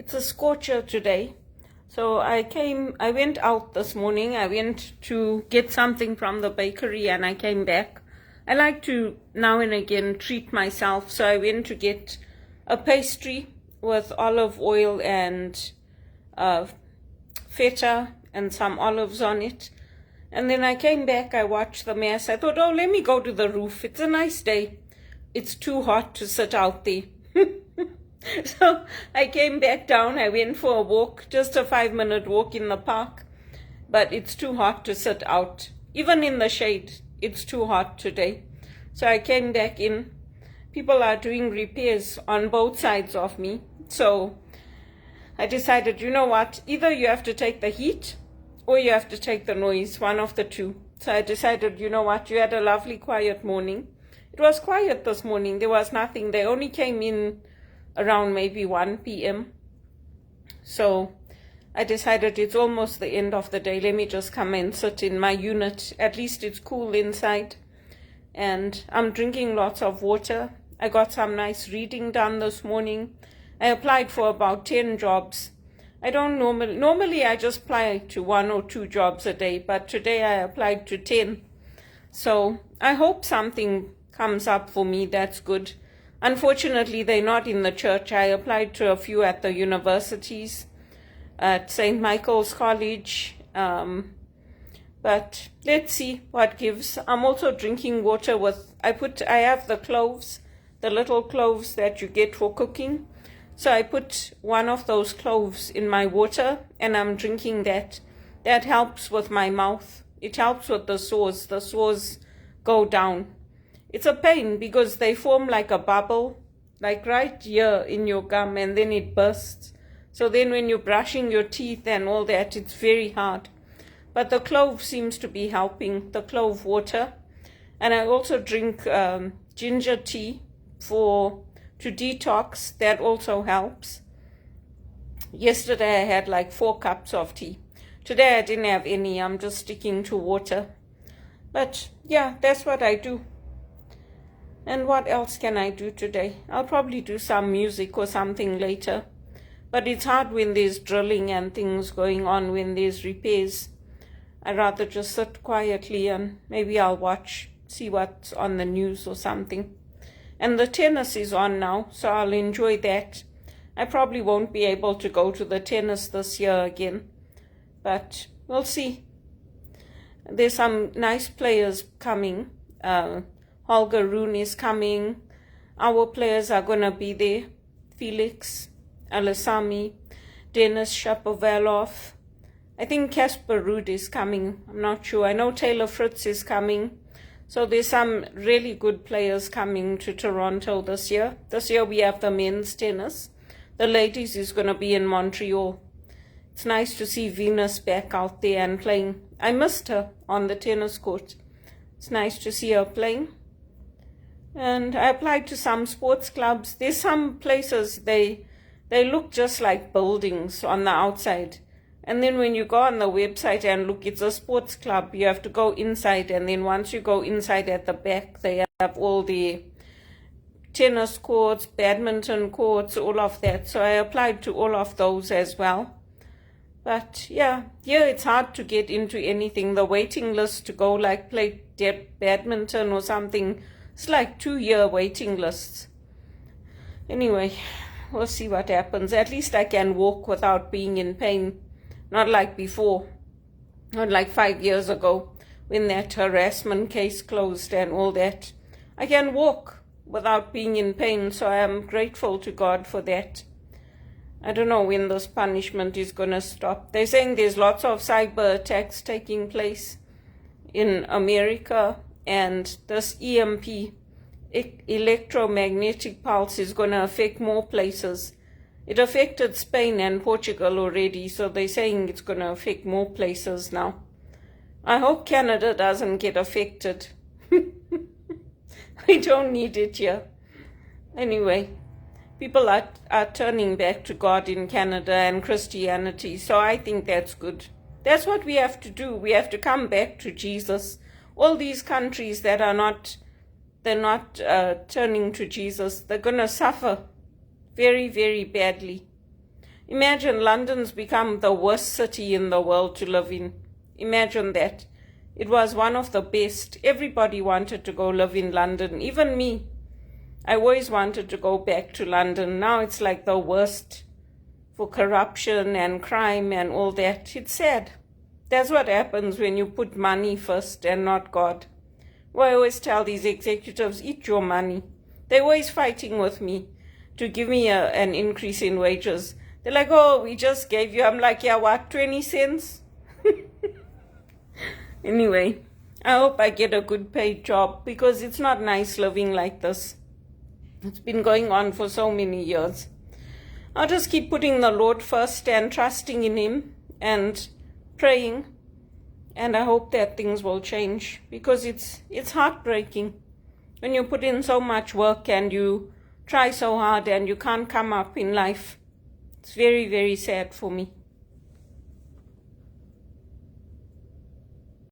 It's a scorcher today. So I went out this morning. I went to get something from the bakery and I came back. I like to now and again treat myself. So I went to get a pastry with olive oil and feta and some olives on it. And then I came back, I watched the mass. I thought, oh, let me go to the roof. It's a nice day. It's too hot to sit out there. So I came back down. I went for a walk, just a 5-minute walk in the park. But it's too hot to sit out. Even in the shade, it's too hot today. So I came back in. People are doing repairs on both sides of me. So I decided, you know what? Either you have to take the heat or you have to take the noise, one of the two. So I decided, you know what? You had a lovely quiet morning. It was quiet this morning. There was nothing. They only came in around maybe 1 p.m. So I decided it's almost the end of the day. Let me just come and sit in my unit. At least it's cool inside. And I'm drinking lots of water. I got some nice reading done this morning. I applied for about 10 jobs. I don't normally I just apply to 1 or 2 jobs a day, but today I applied to 10. So I hope something comes up for me. That's good. Unfortunately, they're not in the church. I applied to a few at the universities, at St. Michael's College. But let's see what gives. I'm also drinking water with, I have the cloves, the little cloves that you get for cooking. So I put one of those cloves in my water and I'm drinking that. That helps with my mouth. It helps with the sores. The sores go down. It's a pain because they form like a bubble, like right here in your gum, and then it bursts. So then when you're brushing your teeth and all that, it's very hard. But the clove seems to be helping, the clove water. And I also drink ginger tea to detox. That also helps. Yesterday I had like 4 cups of tea. Today I didn't have any. I'm just sticking to water. But yeah, that's what I do. And what else can I do today? I'll probably do some music or something later. But it's hard when there's drilling and things going on, when there's repairs. I'd rather just sit quietly and maybe I'll see what's on the news or something. And the tennis is on now, so I'll enjoy that. I probably won't be able to go to the tennis this year again. But we'll see. There's some nice players coming. Holger Rune is coming. Our players are going to be there. Felix Alasami, Denis Shapovalov. I think Casper Ruud is coming. I'm not sure. I know Taylor Fritz is coming. So there's some really good players coming to Toronto this year. This year we have the men's tennis. The ladies is going to be in Montreal. It's nice to see Venus back out there and playing. I missed her on the tennis court. It's nice to see her playing. And I applied to some sports clubs. There's some places, they look just like buildings on the outside. And then when you go on the website and look, it's a sports club. You have to go inside. And then once you go inside at the back, they have all the tennis courts, badminton courts, all of that. So I applied to all of those as well. But yeah, here it's hard to get into anything. The waiting list to go like play badminton or something, it's like 2-year waiting lists. Anyway, we'll see what happens. At least I can walk without being in pain. Not like before. Not like 5 years ago when that harassment case closed and all that. I can walk without being in pain, so I am grateful to God for that. I don't know when this punishment is going to stop. They're saying there's lots of cyber attacks taking place in America, and this EMP, electromagnetic pulse, is going to affect more places. It affected Spain and Portugal already, so they're saying it's going to affect more places now. I hope Canada doesn't get affected. We don't need it here. Anyway, people are turning back to God in Canada and Christianity, so I think that's good. That's what we have to do. We have to come back to Jesus. All these countries that are not turning to Jesus, they're going to suffer very, very badly. Imagine London's become the worst city in the world to live in. Imagine that. It was one of the best. Everybody wanted to go live in London, even me. I always wanted to go back to London. Now it's like the worst for corruption and crime and all that. It's sad. That's what happens when you put money first and not God. Well, I always tell these executives, eat your money. They're always fighting with me to give me an increase in wages. They're like, oh, we just gave you. I'm like, yeah, what, 20 cents? Anyway, I hope I get a good paid job because it's not nice living like this. It's been going on for so many years. I'll just keep putting the Lord first and trusting in Him and praying. And I hope that things will change because it's heartbreaking when you put in so much work and you try so hard and you can't come up in life. It's very, very sad for me.